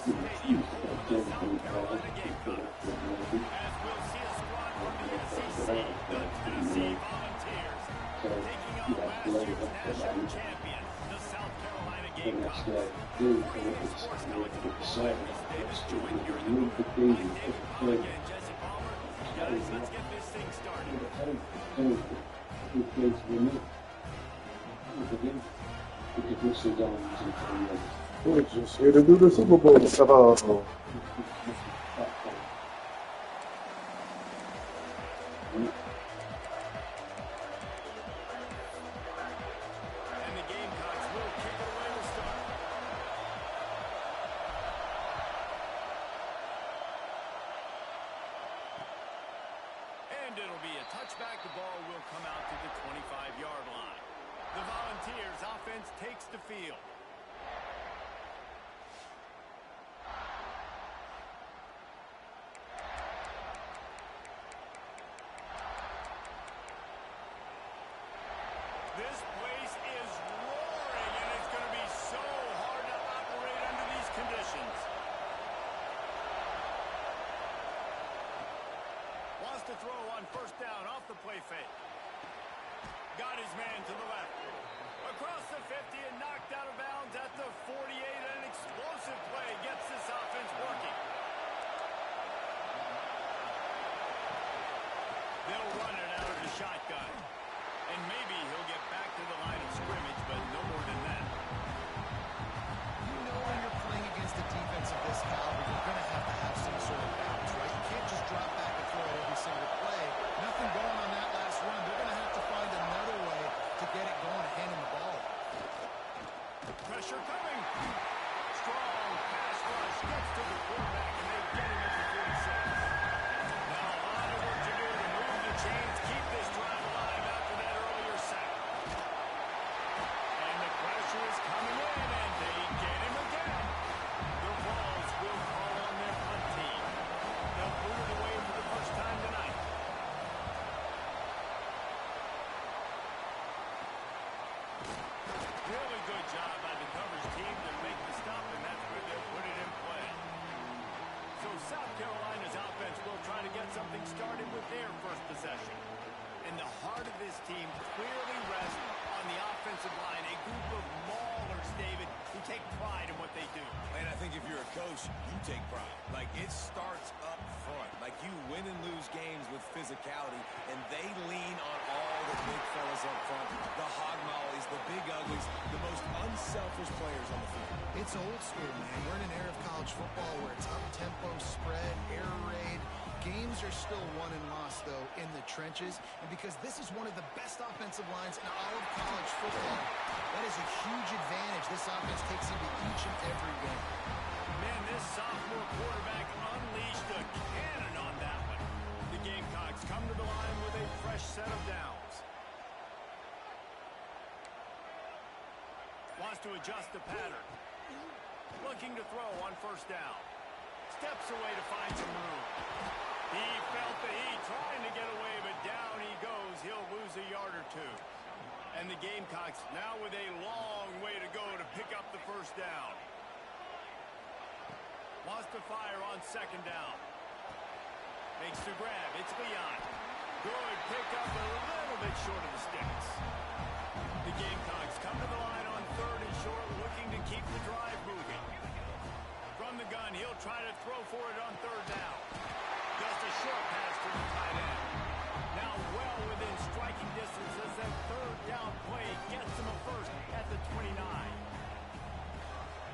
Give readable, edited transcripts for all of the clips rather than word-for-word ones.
Stadium for the South Carolina Gamecocks. As we'll see a squad from the SEC, the Tennessee Volunteers, taking on last year's national champion, the South Carolina Gamecocks. Bringing you sports knowledge football, I'm Chris Davis, joined here in the booth by David Pollack and Jesse Palmer. Guys, let's get this thing started. We're just here to do the Super Bowl. So, And the Gamecocks will kick it away to start. And it'll be a touchback. The ball will come out to the 25-yard line. The Volunteers offense takes the field. This place is roaring, and it's going to be so hard to operate under these conditions. Wants to throw on first down off the play fake. Got his man to the left. Across the 50 and knocked out of bounds at the 48. An explosive play gets this offense working. They'll run it out of the shotgun. And maybe he'll get back to the line of scrimmage, but no more than that. You know when you're playing against a defense of this caliber, you're going to have some sort of balance, right? You can't just drop back and throw it every single play. Nothing going on that last run. They're going to have to find another way to get it going and hand him the ball. Pressure coming. Strong pass rush gets to the quarterback, and they get him at the 46. Now a lot of work to do to move the chains, keep this drive alive after that earlier sack. And the pressure is coming in, and they get him again. The Vols will call on their punt team. They'll boot it away for the first time tonight. Really good job by the coverage team to make the stop, and that's where they'll put it in play. So South Carolina's offense will try to get something started with their first possession. And the heart of this team clearly rests on the offensive line, a group of maulers, David, who take pride in what they do. And I think if you're a coach, you take pride. Like, it starts up front. Like, you win and lose games with physicality, and they lean on all the big fellas up front, the hog mollies, the big uglies, the most unselfish players on the field. It's old school, man. We're in an era of college football where it's up-tempo, spread, air raid. Games are still won and lost, though, in the trenches. And because this is one of the best offensive lines in all of college football, that is a huge advantage this offense takes into each and every game. Man, this sophomore quarterback unleashed a cannon on that one. The Gamecocks come to the line with a fresh set of downs. Wants to adjust the pattern. Looking to throw on first down. Steps away to find some room. He felt the heat, trying to get away, but down he goes. He'll lose a yard or two. And the Gamecocks now with a long way to go to pick up the first down. Wants to fire on second down. Makes the grab. It's Leon. Good pickup, a little bit short of the sticks. The Gamecocks come to the line on third and short, looking to keep the drive moving. From the gun, he'll try to throw for it on third down. Just a short pass to the tight end. Now well within striking distance as that third down play gets him a first at the 29.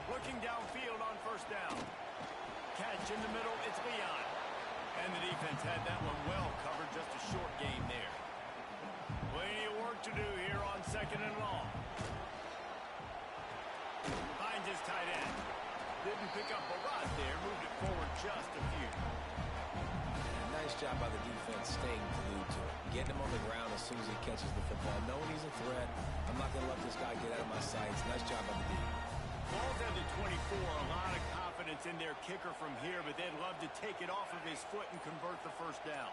Looking downfield on first down. Catch in the middle, it's Leon. And the defense had that one well covered, just a short game there. Plenty of work to do here on second and long. Finds his tight end. Didn't pick up a lot there, moved it forward just a few. Nice job by the defense staying glued to it. Getting him on the ground as soon as he catches the football. Knowing he's a threat. I'm not going to let this guy get out of my sights. Nice job by the defense. Ball's at the 24. A lot of confidence in their kicker from here, but they'd love to take it off of his foot and convert the first down.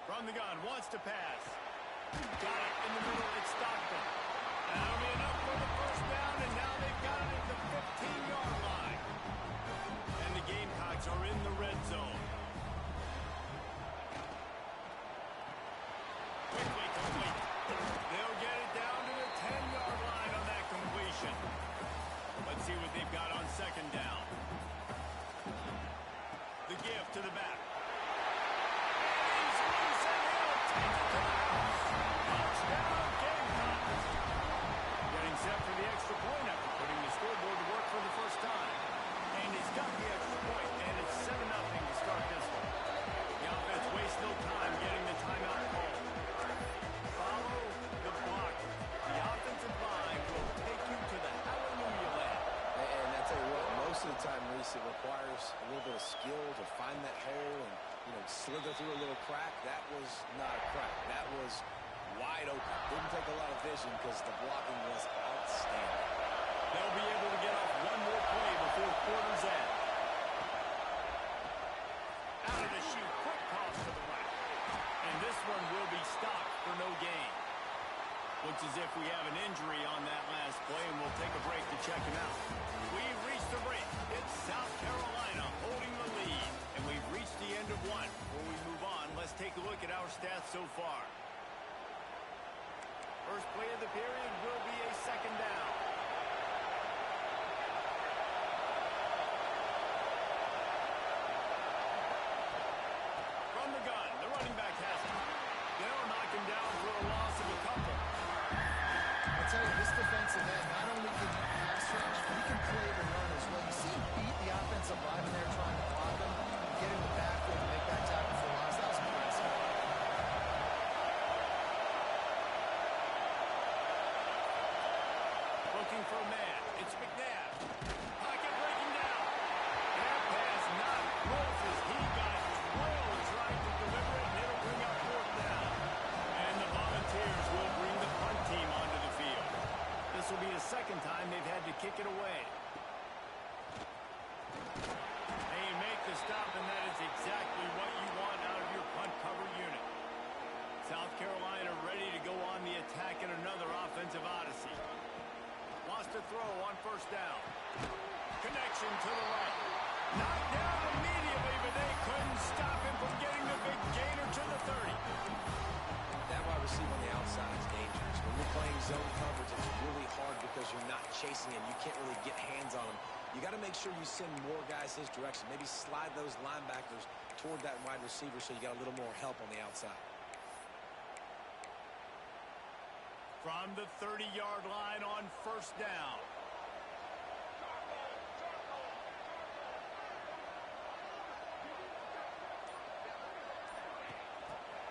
From the gun, wants to pass. Got it in the middle, it's Stockton. That'll be enough for the first down, and time, Reese. It requires a little bit of skill to find that hole and, slither through a little crack. That was not a crack. That was wide open. Didn't take a lot of vision because the blocking was outstanding. They'll be able to get off one more play before quarter's end. Out of the chute, quick toss to the right. And this one will be stopped for no gain. Looks as if we have an injury on that last play, and we'll take a break to check him out. We've reached the break. It's South Carolina holding the lead, and we've reached the end of one. Before we move on, let's take a look at our stats so far. First play of the period will be a second down. From the gun, the running back has it. They'll knock him down for a loss of a couple. I tell you, this defensive end not only can he pass rush, but he can play the run as well. You see him beat the offensive lineman there trying to block him, get in the backfield and make that tackle for a loss. That was impressive. Looking for a man. It's McNabb. Pocket breaking down. That pass not close as he got drilled trying to deliver it, and it'll bring up fourth down. And the Volunteers will bring the punt team onto the field. This will be the second time they've had to kick it away. They make the stop, and that is exactly what you want out of your punt cover unit. South Carolina ready to go on the attack in another offensive odyssey. Wants to throw on first down. Connection to the right. Knocked down immediately, but they couldn't stop him from getting the big gainer to the 30. That wide receiver on the outside is dangerous. When you're playing zone coverage, it's really hard because you're not chasing him. You can't really get hands on him. You got to make sure you send more guys his direction. Maybe slide those linebackers toward that wide receiver so you got a little more help on the outside. From the 30-yard line on first down.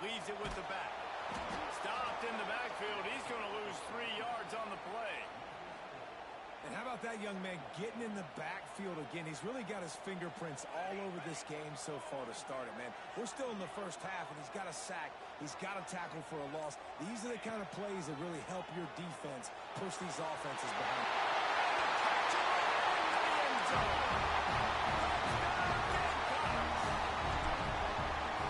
Leaves it with the back. Stopped in the backfield. He's going to lose 3 yards on the play. And how about that young man getting in the backfield again? He's really got his fingerprints all over this game so far to start it, man. We're still in the first half, and he's got a sack. He's got a tackle for a loss. These are the kind of plays that really help your defense push these offenses behind.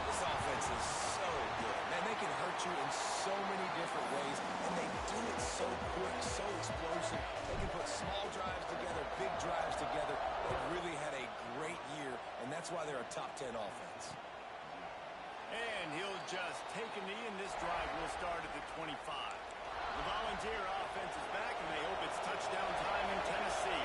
This offense is so good. Man, they can hurt you in so many different ways, and they do it so quick, so explosive. They can put small drives together, big drives together. They've really had a great year, and that's why they're a top 10 offense. And he'll just take a knee, and this drive will start at the 25. The Volunteer offense is back, and they hope it's touchdown time in Tennessee.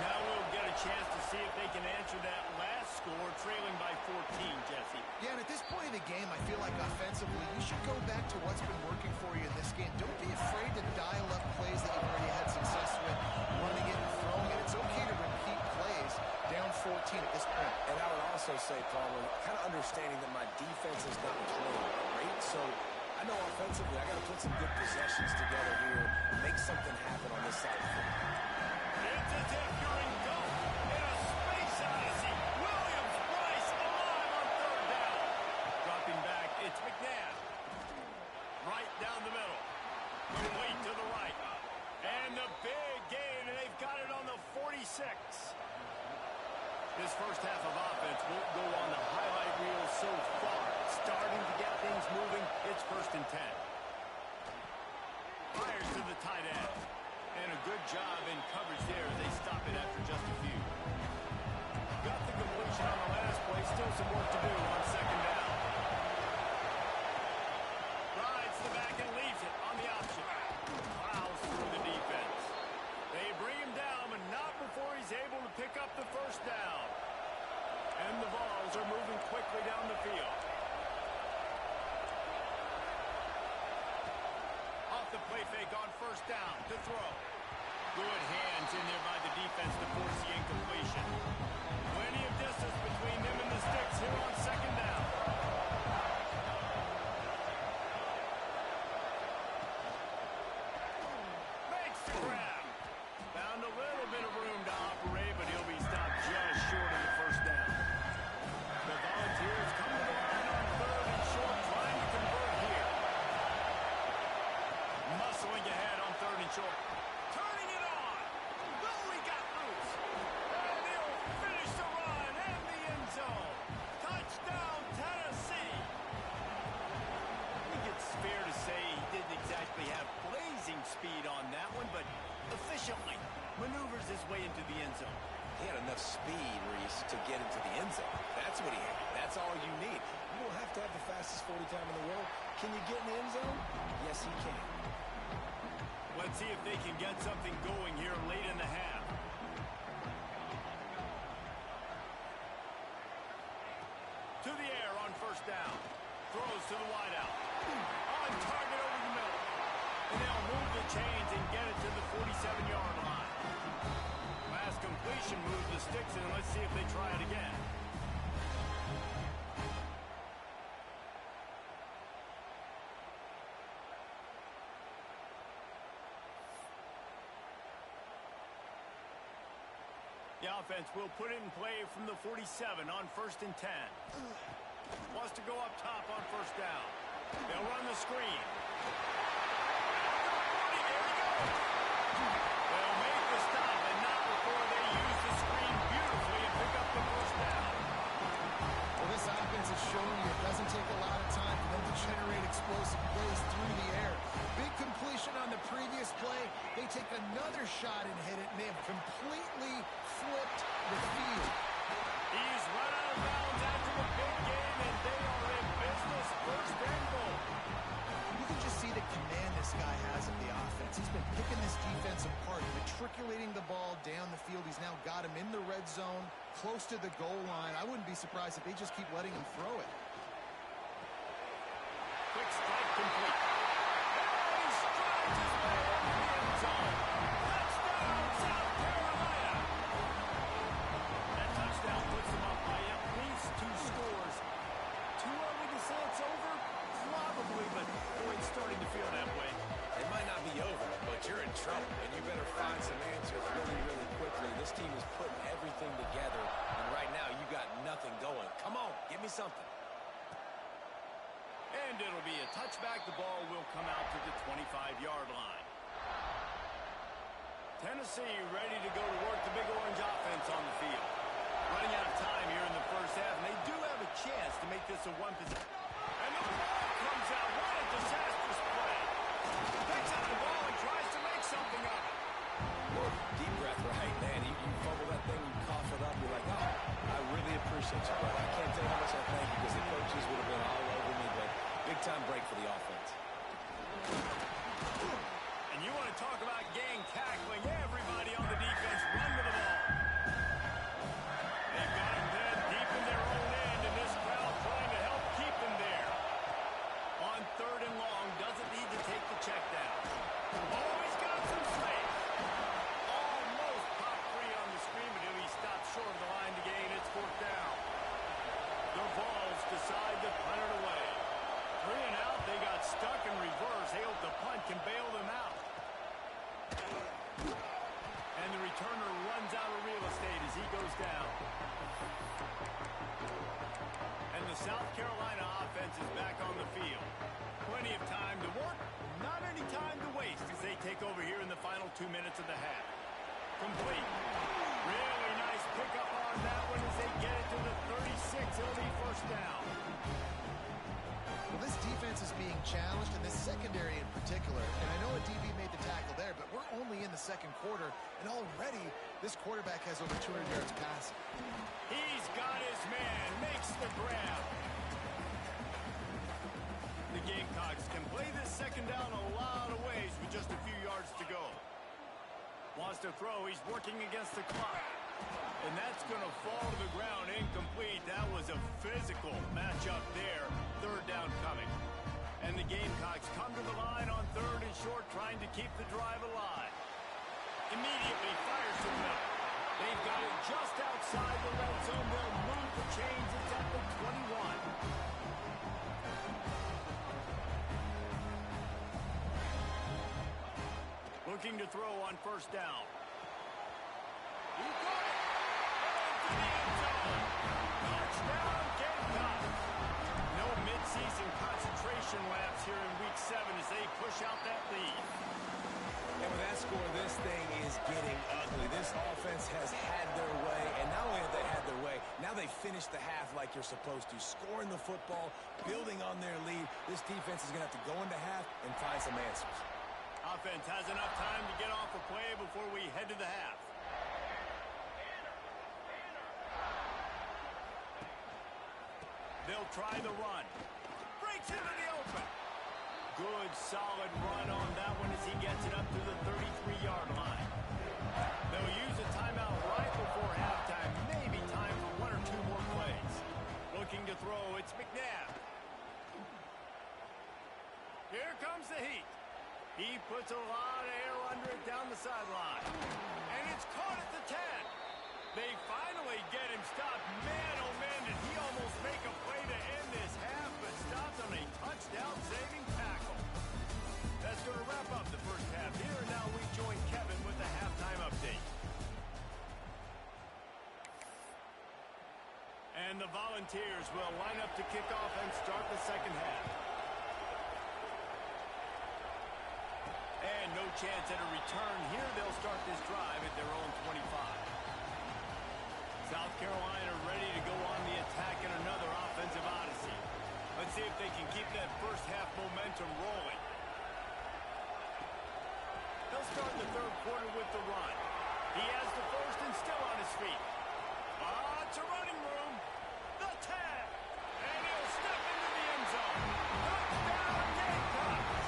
Now we'll get a chance to see if they can answer that last score, trailing by 14, Jesse. Yeah, and at this point in the game, I feel like offensively, you should go back to what's been working for you in this game. Don't be afraid to dial up plays that you've already had success with, running it and throwing it. It's okay to repeat plays down 14 at this point. And I would also say, Palmer, kind of understanding that my defense is not playing great, so I know offensively I got to put some good possessions together here, make something happen on this side of the field. It's as if you're engulfed in a space odyssey. Williams Bryce alive on third down. Dropping back, it's McNabb. Right down the middle. Complete to the right. And the big gain, and they've got it on the 46. This first half of offense won't go on the highlight reel so far. Starting to get things moving. It's 1st and 10. Fires to the tight end. And a good job in coverage there as they stop it after just a few. Got the completion on the last play. Still some work to do on second down. Rides the back and leaves it on the option. Plows through the defense. They bring him down, but not before he's able to pick up the first down. And the Vols are moving quickly down the field. Off the play fake on first down to throw. Good hands in there by the defense to force the incompletion. Plenty of distance between them and the sticks here on second down. Makes the grab. Found a little bit of room to operate, but he'll be stopped but efficiently maneuvers his way into the end zone. He had enough speed, Reese, to get into the end zone. That's what he had. That's all you need. You don't have to have the fastest 40 time in the world. Can you get in the end zone? Yes, he can. Let's see if they can get something going here late in the half. To the air on first down. Throws to the wideout. On target over the middle. And they'll move the chains and get it to the 47-yard line. Last completion moves the sticks, and let's see if they try it again. The offense will put it in play from the 47 on 1st and 10. Wants to go up top on first down. They'll run the screen. There he goes. They'll make the stop, and not before they use the screen beautifully and pick up the first down. Well, this offense is showing you it doesn't take a lot of time for them to generate explosive plays through the air. Big completion on the previous play. They take another shot and hit it, and they have completely flipped the field. He's run out of bounds after the big game, and they are in business. First and goal. You can just see the command this guy has of the offense. He's been picking this defense apart, matriculating the ball down the field. He's now got him in the red zone, close to the goal line. I wouldn't be surprised if they just keep letting him throw it. Quick strike complete. And he strides his way into the end zone. Touchdown, South Carolina. That touchdown puts them up by at least 2 scores. Too early to say it's over? Probably, but boy, it's starting to feel that way. It might not be over, but you're in trouble, and you better find some answers really, really quickly. This team is putting everything together, and right now you got nothing going. Come on, give me something. And it'll be a touchback. The ball will come out to the 25-yard line. Tennessee ready to go to work the Big Orange offense on the field. Running out of time here in the first half, and they do have a chance to make this a one-possession. And the ball comes out. What a disastrous play. Picks up the ball and tries to make something of it. Deep breath, right, man. You fumble that thing, you cough it up, you're like, oh, I really appreciate you, brother. I can't tell you how much I thank you because the coaches would have been all over me, but big-time break for the offense. And you want to talk about gang tackling. Everybody on the defense run to the ball. They've got him dead deep in their own end, and this crowd trying to help keep them there. On 3rd and long, doesn't need to take the check down. Oh, he's got some space. Almost popped free on the screen, but he stopped short of the line to gain. It's 4th down. The Vols decide to punt it away. 3 and out, they got stuck in reverse. They hope the punt can bail them out. And the returner runs out of real estate as he goes down. And the South Carolina offense is back on the field. Plenty of time to work, not any time to waste as they take over here in the final 2 minutes of the half. Complete. Really nice pickup on that one as they get it to the 36. It'll be first down. Well, this defense is being challenged, and this secondary in particular. And I know a DB made the tackle there, but we're only in the 2nd quarter, and already this quarterback has over 200 yards passing. He's got his man, makes the grab. The Gamecocks can play this 2nd down a lot of ways with just a few yards to go. Wants to throw, he's working against the clock. And that's going to fall to the ground incomplete. That was a physical matchup there. 3rd down coming. And the Gamecocks come to the line on 3rd and short, trying to keep the drive alive. Immediately fires to the middle. They've got it just outside the red zone. They'll move the chains. It's at the 21. Looking to throw on first down. He got it. Into the end zone. Touchdown, Gamecocks. No midseason concentration laps here in Week 7 as they push out that lead. And with that score, this thing is getting ugly. This offense has had their way, and not only have they had their way, now they finish the half like you're supposed to, scoring the football, building on their lead. This defense is going to have to go into half and find some answers. Offense has enough time to get off a play before we head to the half. They'll try the run. Breaks into the open. Good, solid run on that one as he gets it up to the 33-yard line. They'll use a timeout right before halftime. Maybe time for one or two more plays. Looking to throw, it's McNabb. Here comes the heat. He puts a lot of air under it down the sideline. And it's caught at the 10. They finally get him stopped. Man, oh man, did he almost make a play to end this half, but stopped on a touchdown-saving tackle. That's going to wrap up the first half here, and now we join Kevin with the halftime update. And the Volunteers will line up to kick off and start the second half. And no chance at a return here. They'll start this drive at their own 25. South Carolina ready to go on the attack in another offensive odyssey. Let's see if they can keep that first half momentum rolling. They'll start the third quarter with the run. He has the first and still on his feet. Lots of running room. The 10. And he'll step into the end zone. Touchdown, Gamecocks.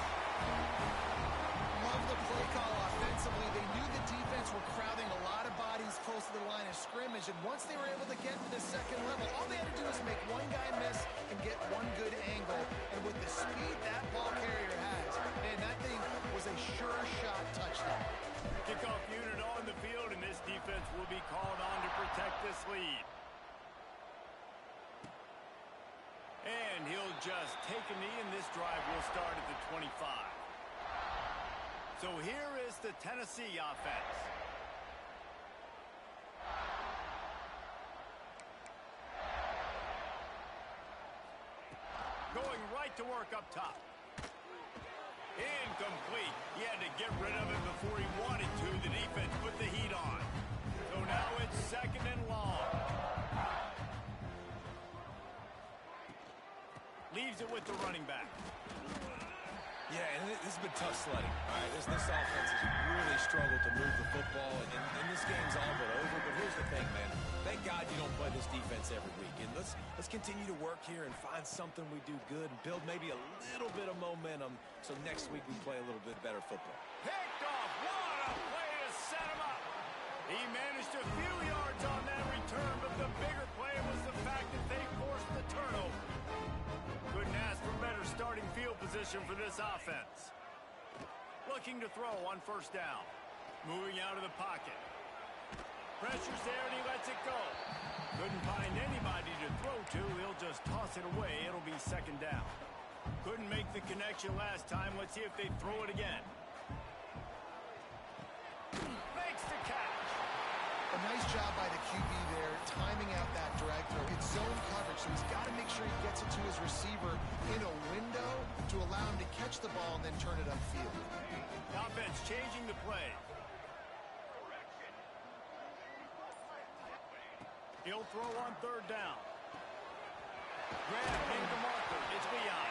Love the play call offensively. They knew the defense were crowding a lot of bodies close to the line of scrimmage, and once they were able to get to the second level, all they had to do was make one guy miss and get one good angle. And with the speed that ball carrier has, man, that thing was a sure shot touchdown. Kickoff unit on the field, and this defense will be called on to protect this lead. And he'll just take a knee, and this drive will start at the 25. So here is the Tennessee offense. Going right to work up top. Incomplete. He had to get rid of it before he wanted to. The defense put the heat on. So now it's second and long. Leaves it with the running back. Yeah, and this has been tough sledding. All right, this offense has really struggled to move the football, and this game's all but over. But here's the thing, man. Thank God you don't play this defense every week. And let's continue to work here and find something we do good and build maybe a little bit of momentum so next week we play a little bit better football. Picked off. What a play to set him up. He managed a few yards on that return, but the bigger play was the fact that they forced the turnover. Couldn't ask for better starting field position for this offense. Looking to throw on first down. Moving out of the pocket. Pressure's there and he lets it go. Couldn't find anybody to throw to. He'll just toss it away. It'll be second down. Couldn't make the connection last time. Let's see if they throw it again. Makes the catch. A nice job by the QB there, timing out that drag throw. It's zone coverage, so he's got to make sure he gets it to his receiver in a window to allow him to catch the ball and then turn it upfield. The offense changing the play. He'll throw on third down. Grab in the marker. It's Leon.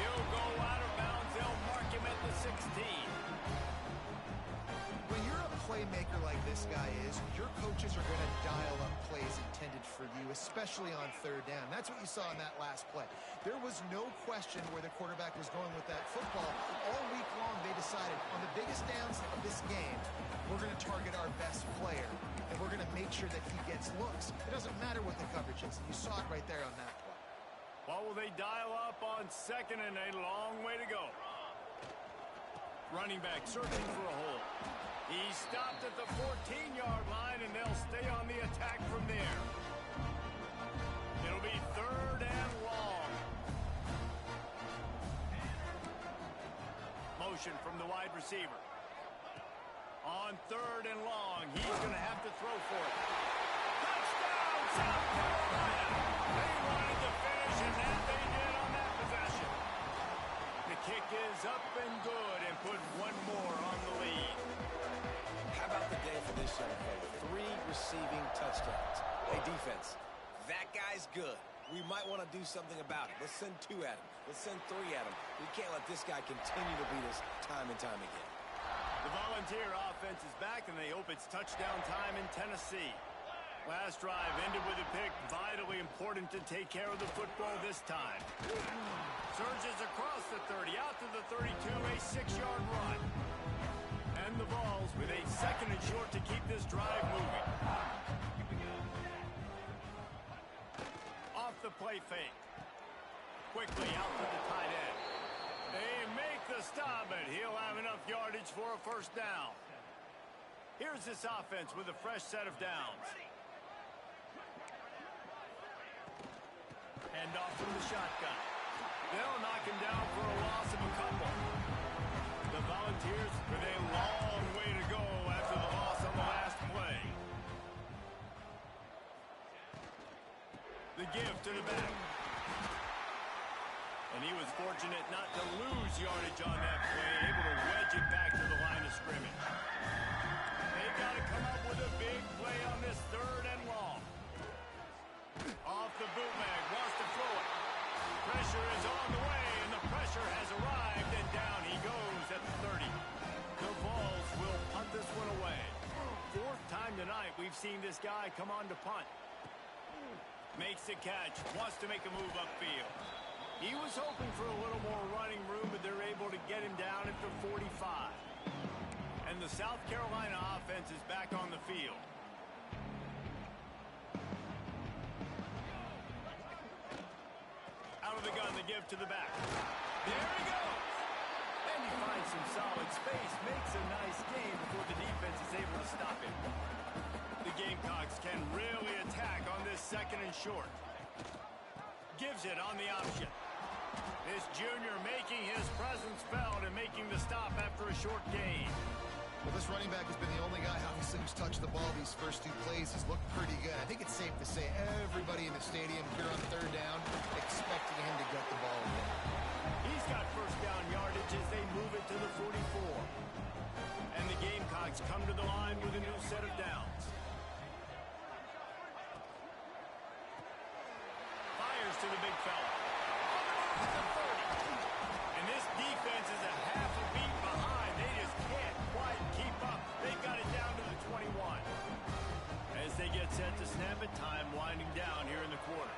He'll go out of bounds. They'll mark him at the 16. When you're a playmaker like this guy is, your coaches are going to dial up plays intended for you, especially on third down. That's what you saw in that last play. There was no question where the quarterback was going with that football. All week long, they decided on the biggest downs of this game, we're going to target our best player, and we're going to make sure that he gets looks. It doesn't matter what the coverage is. You saw it right there on that play. What will they dial up on second and a long way to go? Running back searching for a hole. He stopped at the 14-yard line, and they'll stay on the attack from there. It'll be third and long. Motion from the wide receiver. On third and long, he's going to have to throw for it. Touchdown, South Carolina! They wanted to finish, and that they did on that possession. The kick is up and good, and put one more on the lead. How about the day for this young fella? 3 receiving touchdowns. Hey, defense, that guy's good. we might want to do something about it. Let's send 2 at him. Let's send 3 at him. We can't let this guy continue to beat us time and time again. The Volunteer offense is back, and they hope it's touchdown time in Tennessee. Last drive ended with a pick. Vitally important to take care of the football this time. Surges across the 30, out to the 32, a 6-yard run. And the Vols with a 2nd and short to keep this drive moving. Off the play fake. Quickly out to the tight end. They make the stop, but he'll have enough yardage for a 1st down. Here's this offense with a fresh set of downs. Hand off from the shotgun. They'll knock him down for a loss of a couple. The Volunteers with a long way to go after the loss on the last play. The give to the back. And he was fortunate not to lose yardage on that play, able to wedge it back to the line of scrimmage. They've got to come up with a big play on this 3rd and long. Off the bootleg, wants to throw it. Pressure is on the way, and the pressure has arrived, and down he goes at the 30. The Vols will punt this one away. 4th time tonight we've seen this guy come on to punt. Makes the catch, wants to make a move upfield. He was hoping for a little more running room, but they're able to get him down at the 45. And the South Carolina offense is back on the field. Out of the gun, the give to the back. There he goes! And he finds some solid space, makes a nice gain before the defense is able to stop him. The Gamecocks can really attack on this 2nd and short. Gives it on the option. This junior making his presence felt and making the stop after a short gain. Well, this running back has been the only guy, obviously, who's touched the ball these first 2 plays. He's looked pretty good. I think it's safe to say everybody in the stadium here on 3rd down expecting him to gut the ball again. He's got 1st down yardage as they move it to the 44. And the Gamecocks come to the line with a new set of downs. Fires to the big fella. On the 30. And this defense is a half a beat behind. They just can't quite keep up. They've got it down to the 21. As they get set to snap it, time winding down here in the quarter.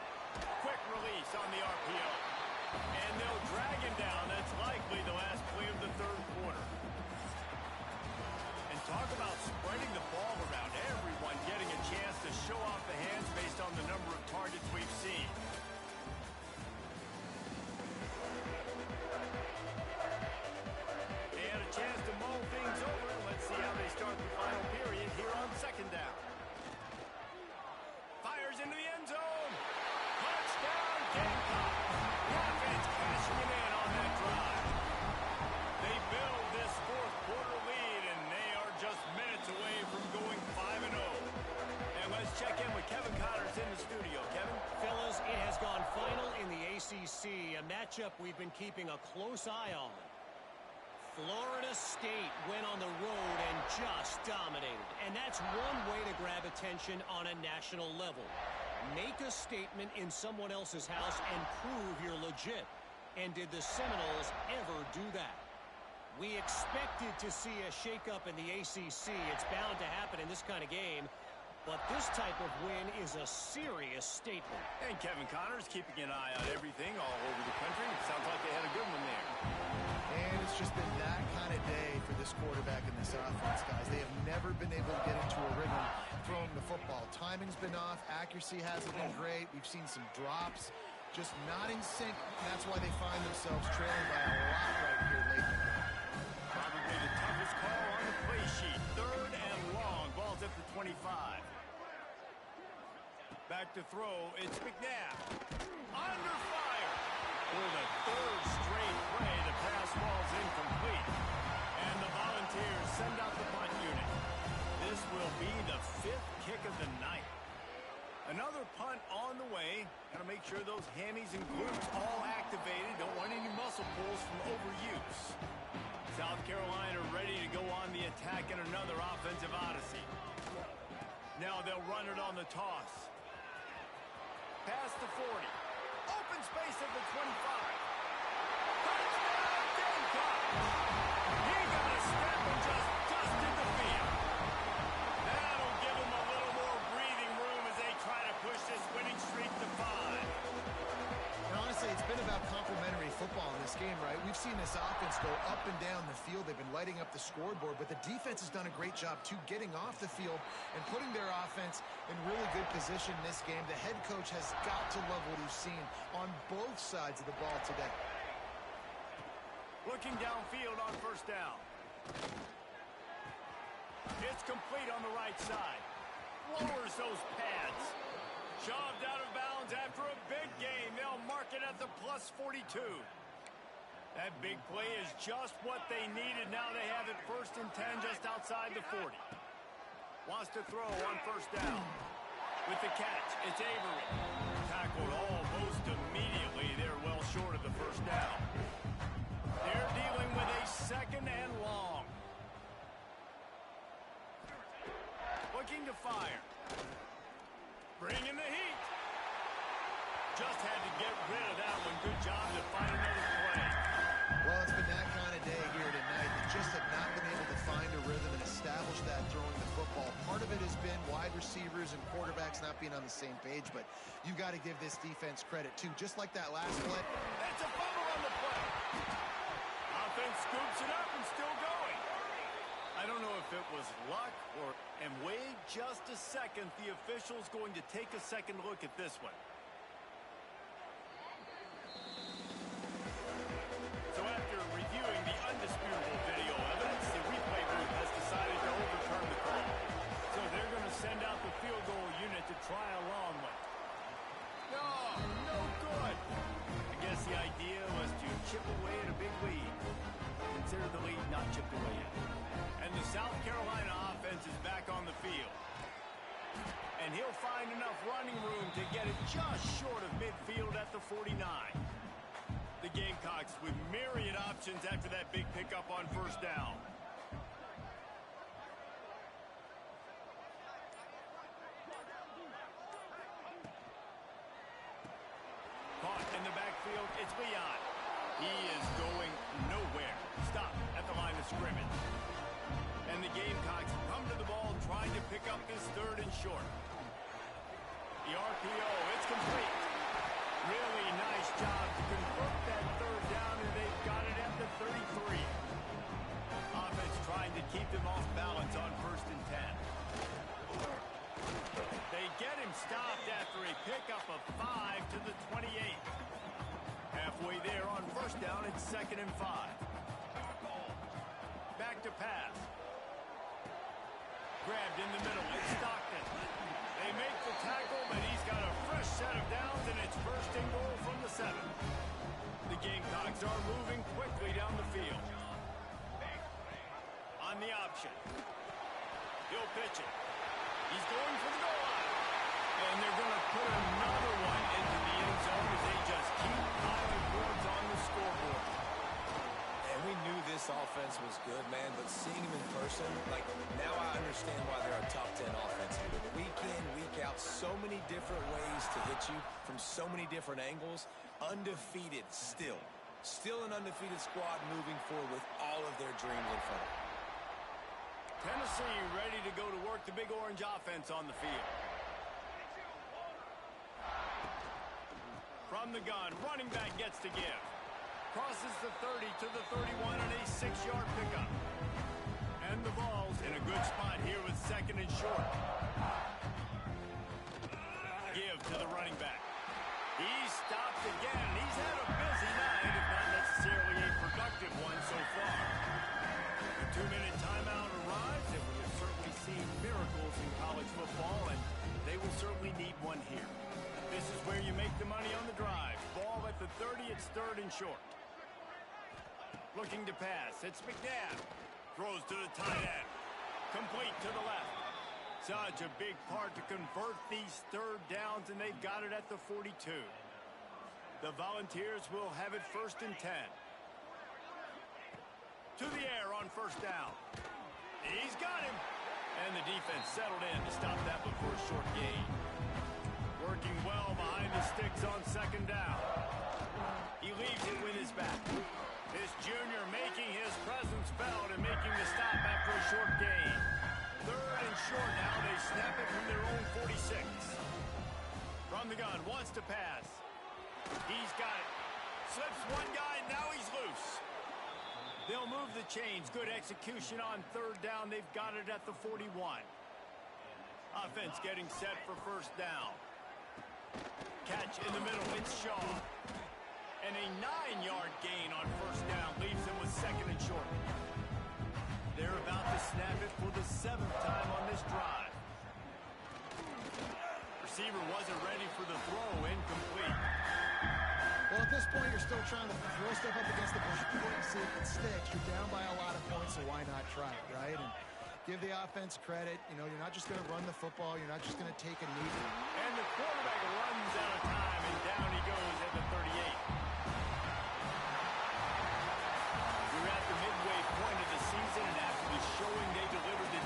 Quick release on the RPO. And they'll drag him down. That's likely the last play of the 3rd quarter. And talk about spreading the ball around. Everyone getting a chance to show off the hands based on the number of targets we've seen. They had a chance to mull things over. Let's see how they start the final period here on 2nd down. Fires into the end zone. Touchdown, Gamecocks. The offense cashing it in on that drive. They build this 4th quarter lead, and they are just minutes away from going 5-0. And let's check in with Kevin Connors in the studio. Kevin? Fellas, it has gone final in the ACC, a matchup we've been keeping a close eye on. Florida State went on the road and just dominated. And that's one way to grab attention on a national level. Make a statement in someone else's house and prove you're legit. And did the Seminoles ever do that? We expected to see a shakeup in the ACC. It's bound to happen in this kind of game. But this type of win is a serious statement. And Kevin Connors keeping an eye on everything all over the country. It sounds like they had a good one there. And it's just been that kind of day for this quarterback and this offense, guys. They have never been able to get into a rhythm throwing the football. Timing's been off. Accuracy hasn't been great. We've seen some drops. Just not in sync. And that's why they find themselves trailing by a lot right here late in the game. Probably the toughest call on the play sheet. 3rd and long. Ball's at the 25. Back to throw. It's McNabb. Under fire. For the 3rd straight play, the pass falls incomplete. And the Volunteers send out the punt unit. This will be the 5th kick of the night. Another punt on the way. Got to make sure those hammies and glutes all activated. Don't want any muscle pulls from overuse. South Carolina ready to go on the attack in another offensive odyssey. Now they'll run it on the toss. past the 40. Open space at the 25. Touchdown, Gamecocks! He got a step and just dusted the field. That'll give him a little more breathing room as they try to push this winning streak to 5. And honestly, it's been about complementary football in this game, right? We've seen this offense go up and down the field. They've been lighting up the scoreboard, but the defense has done a great job, too, getting off the field and putting their offense in really good position in this game. The head coach has got to love what he's seen on both sides of the ball today. Looking downfield on first down. It's complete on the right side. Lowers those pads. Shoved out of bounds after a big gain. They'll mark it at the plus 42. That big play is just what they needed. Now they have it 1st and 10 just outside the 40. Wants to throw on first down. With the catch, it's Avery. Tackled almost immediately. They're well short of the first down. They're dealing with a 2nd and long. Looking to fire. Bringing the heat. Just had to get rid of that one. Good job to find another play. Well, it's been that kind of day here tonight. They just have not been able to find a rhythm and establish that throwing the football. Part of it has been wide receivers and quarterbacks not being on the same page, but you've got to give this defense credit, too. Just like that last play. That's a fumble on the play. Offense scoops it up and still going. I don't know if it was luck or... And wait just a second. The official's going to take a second look at this one. So after reviewing the undisputable video evidence, the replay booth has decided to overturn the call. So they're going to send out the field goal unit to try a long one. No good. I guess the idea was to chip away at a big lead. Consider the lead not chipped away yet. And the South Carolina offense is back on the field. And he'll find enough running room to get it just short of midfield at the 49. The Gamecocks with myriad options after that big pickup on first down. Caught in the backfield, it's Leon. He is going nowhere. Stop at the line of scrimmage. And the Gamecocks come to the ball trying to pick up this 3rd and short. The RPO, it's complete. Really nice job to convert that 3rd down, and they've got it at the 33. Offense trying to keep them off balance on 1st and 10. They get him stopped after a pickup of 5 to the 28. Halfway there on first down, it's 2nd and 5. Back to pass. Grabbed in the middle, it's Stockton. They make the tackle, but he's got a fresh set of downs, and it's 1st and goal from the 7. The Gamecocks are moving quickly down the field. On the option. He'll pitch it. He's going for the goal line. And they're going to put another one into the end zone as they just keep piling boards on the scoreboard. And we knew this offense was good, man, but seeing them in person, like, now I understand why they're a top 10 offense. Week in, week out, so many different ways to hit you from so many different angles. Undefeated still. Still an undefeated squad moving forward with all of their dreams in front of them. Tennessee ready to go to work the Big Orange offense on the field. From the gun, running back gets to give. Crosses the 30 to the 31 on a 6-yard pickup. And the ball's in a good spot here with 2nd and short. Give to the running back. He's stopped again. He's had a busy night, if not necessarily a productive one so far. The 2-minute timeout arrives, and we have certainly seen miracles in college football, and they will certainly need one here. This is where you make the money on the drive. Ball at the 30, it's 3rd and short. Looking to pass, it's McNabb. Throws to the tight end. Complete to the left. Such a big part to convert these 3rd downs, and they've got it at the 42. The Volunteers will have it 1st and 10. To the air on first down. He's got him. And the defense settled in to stop that before a short gain. Working well behind the sticks on second down. He leaves it with his back. This junior making his presence felt and making the stop after a short gain. Third and short now. They snap it from their own 46. From the gun, wants to pass. He's got it. Slips one guy, now he's loose. They'll move the chains. Good execution on third down. They've got it at the 41. Offense getting set for first down. Catch in the middle. It's Shaw. And a 9-yard gain on first down leaves him with second and short. They're about to snap it for the 7th time on this drive. Receiver wasn't ready for the throw. Incomplete. Well, at this point, you're still trying to throw stuff up against the board and see if it sticks. You're down by a lot of points, so why not try it, right? And give the offense credit. You know, you're not just going to run the football. You're not just going to take a knee to